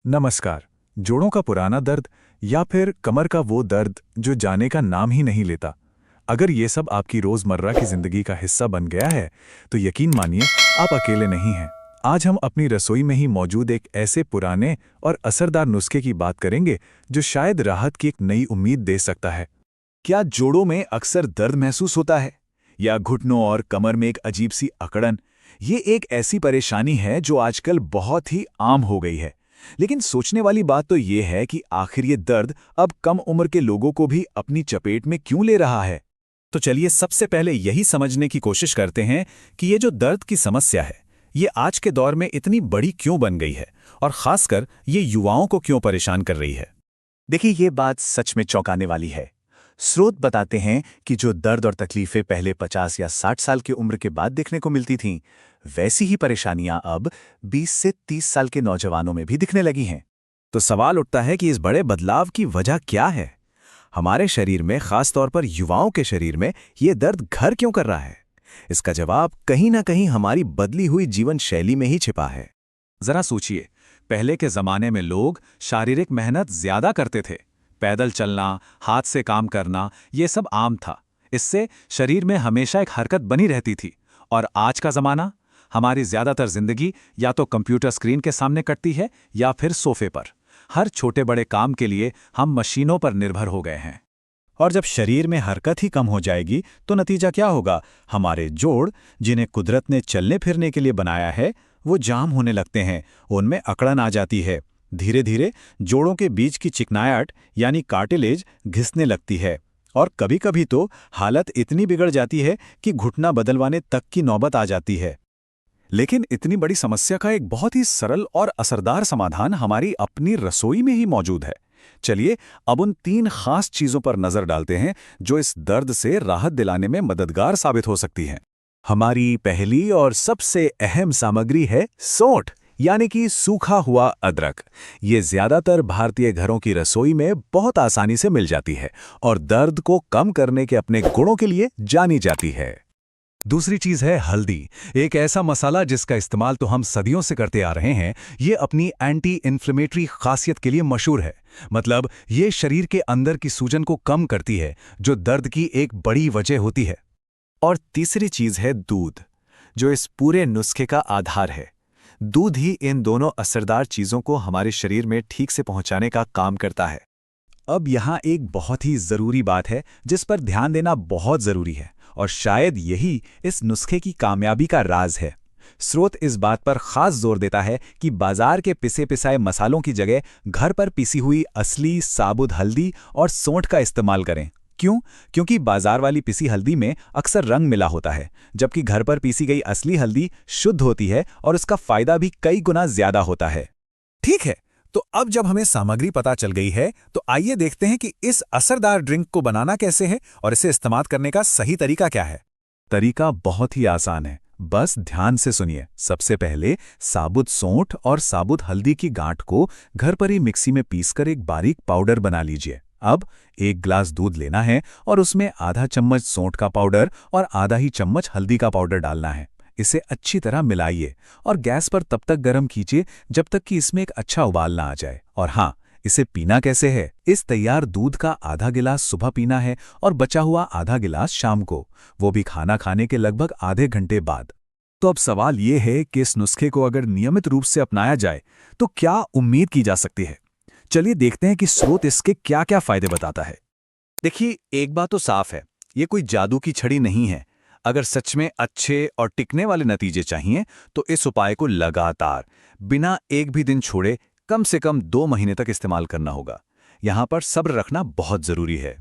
नमस्कार। जोड़ों का पुराना दर्द या फिर कमर का वो दर्द जो जाने का नाम ही नहीं लेता, अगर ये सब आपकी रोज़मर्रा की ज़िंदगी का हिस्सा बन गया है, तो यकीन मानिए आप अकेले नहीं हैं। आज हम अपनी रसोई में ही मौजूद एक ऐसे पुराने और असरदार नुस्खे की बात करेंगे जो शायद राहत की एक नई उम्मीद दे सकता है। क्या जोड़ों में अक्सर दर्द महसूस होता है या घुटनों और कमर में एक अजीब सी अकड़न? ये एक ऐसी परेशानी है जो आजकल बहुत ही आम हो गई है। लेकिन सोचने वाली बात तो ये है कि आखिर ये दर्द अब कम उम्र के लोगों को भी अपनी चपेट में क्यों ले रहा है। तो चलिए सबसे पहले यही समझने की कोशिश करते हैं कि ये जो दर्द की समस्या है, ये आज के दौर में इतनी बड़ी क्यों बन गई है और खासकर ये युवाओं को क्यों परेशान कर रही है। देखिए, ये बात सच में चौंकाने वाली है। स्रोत बताते हैं कि जो दर्द और तकलीफें पहले 50 या 60 साल की उम्र के बाद देखने को मिलती थीं, वैसी ही परेशानियां अब 20 से 30 साल के नौजवानों में भी दिखने लगी हैं। तो सवाल उठता है कि इस बड़े बदलाव की वजह क्या है। हमारे शरीर में, खास तौर पर युवाओं के शरीर में, ये दर्द घर क्यों कर रहा है? इसका जवाब कहीं ना कहीं हमारी बदली हुई जीवन शैली में ही छिपा है। जरा सोचिए, पहले के जमाने में लोग शारीरिक मेहनत ज्यादा करते थे। पैदल चलना, हाथ से काम करना, ये सब आम था। इससे शरीर में हमेशा एक हरकत बनी रहती थी। और आज का जमाना, हमारी ज्यादातर जिंदगी या तो कंप्यूटर स्क्रीन के सामने कटती है या फिर सोफे पर। हर छोटे बड़े काम के लिए हम मशीनों पर निर्भर हो गए हैं। और जब शरीर में हरकत ही कम हो जाएगी तो नतीजा क्या होगा? हमारे जोड़, जिन्हें कुदरत ने चलने फिरने के लिए बनाया है, वो जाम होने लगते हैं, उनमें अकड़न आ जाती है। धीरे धीरे जोड़ों के बीच की चिकनाहट यानी कार्टिलेज घिसने लगती है। और कभी-कभी तो हालत इतनी बिगड़ जाती है कि घुटना बदलवाने तक की नौबत आ जाती है। लेकिन इतनी बड़ी समस्या का एक बहुत ही सरल और असरदार समाधान हमारी अपनी रसोई में ही मौजूद है। चलिए अब उन 3 खास चीजों पर नजर डालते हैं जो इस दर्द से राहत दिलाने में मददगार साबित हो सकती हैं। हमारी पहली और सबसे अहम सामग्री है सौंठ, यानी कि सूखा हुआ अदरक। ये ज्यादातर भारतीय घरों की रसोई में बहुत आसानी से मिल जाती है और दर्द को कम करने के अपने गुणों के लिए जानी जाती है। दूसरी चीज है हल्दी, एक ऐसा मसाला जिसका इस्तेमाल तो हम सदियों से करते आ रहे हैं। ये अपनी एंटी इन्फ्लेमेटरी खासियत के लिए मशहूर है। मतलब ये शरीर के अंदर की सूजन को कम करती है, जो दर्द की एक बड़ी वजह होती है। और तीसरी चीज है दूध, जो इस पूरे नुस्खे का आधार है। दूध ही इन दोनों असरदार चीजों को हमारे शरीर में ठीक से पहुंचाने का काम करता है। अब यहाँ एक बहुत ही जरूरी बात है जिस पर ध्यान देना बहुत जरूरी है, और शायद यही इस नुस्खे की कामयाबी का राज है। स्रोत इस बात पर खास जोर देता है कि बाजार के पिसे पिसाए मसालों की जगह घर पर पिसी हुई असली साबुत हल्दी और सौंठ का इस्तेमाल करें। क्यों? क्योंकि बाजार वाली पिसी हल्दी में अक्सर रंग मिला होता है, जबकि घर पर पीसी गई असली हल्दी शुद्ध होती है और उसका फायदा भी कई गुना ज्यादा होता है। ठीक है, तो अब जब हमें सामग्री पता चल गई है, तो आइए देखते हैं कि इस असरदार ड्रिंक को बनाना कैसे है और इसे इस्तेमाल करने का सही तरीका क्या है। तरीका बहुत ही आसान है, बस ध्यान से सुनिए। सबसे पहले साबुत सौंठ और साबुत हल्दी की गांठ को घर पर ही मिक्सी में पीसकर एक बारीक पाउडर बना लीजिए। अब 1 गिलास दूध लेना है और उसमें आधा चम्मच सौंठ का पाउडर और आधा ही चम्मच हल्दी का पाउडर डालना है। इसे अच्छी तरह मिलाइए और गैस पर तब तक गर्म कीजिए जब तक कि इसमें एक अच्छा उबाल ना आ जाए। और हाँ, इसे पीना कैसे है? इस तैयार दूध का आधा गिलास सुबह पीना है और बचा हुआ आधा गिलास शाम को, वो भी खाना खाने के लगभग आधे घंटे बाद। तो अब सवाल ये है कि इस नुस्खे को अगर नियमित रूप से अपनाया जाए तो क्या उम्मीद की जा सकती है। चलिए देखते हैं कि स्रोत इसके क्या क्या फायदे बताता है। देखिए, एक बात तो साफ है, ये कोई जादू की छड़ी नहीं है। अगर सच में अच्छे और टिकने वाले नतीजे चाहिए तो इस उपाय को लगातार, बिना एक भी दिन छोड़े, कम से कम 2 महीने तक इस्तेमाल करना होगा। यहाँ पर सब्र रखना बहुत जरूरी है।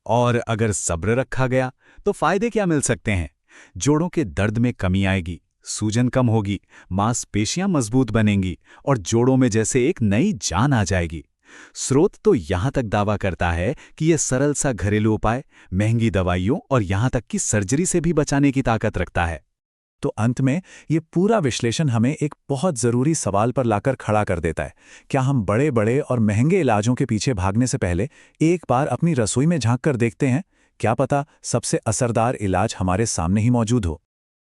और अगर सब्र रखा गया तो फायदे क्या मिल सकते हैं? जोड़ों के दर्द में कमी आएगी, सूजन कम होगी, मांसपेशियां मजबूत बनेंगी और जोड़ों में जैसे एक नई जान आ जाएगी। स्रोत तो यहां तक दावा करता है कि यह सरल सा घरेलू उपाय महंगी दवाइयों और यहां तक कि सर्जरी से भी बचाने की ताकत रखता है। तो अंत में ये पूरा विश्लेषण हमें एक बहुत जरूरी सवाल पर लाकर खड़ा कर देता है। क्या हम बड़े बड़े और महंगे इलाजों के पीछे भागने से पहले एक बार अपनी रसोई में झांक कर देखते हैं? क्या पता सबसे असरदार इलाज हमारे सामने ही मौजूद हो।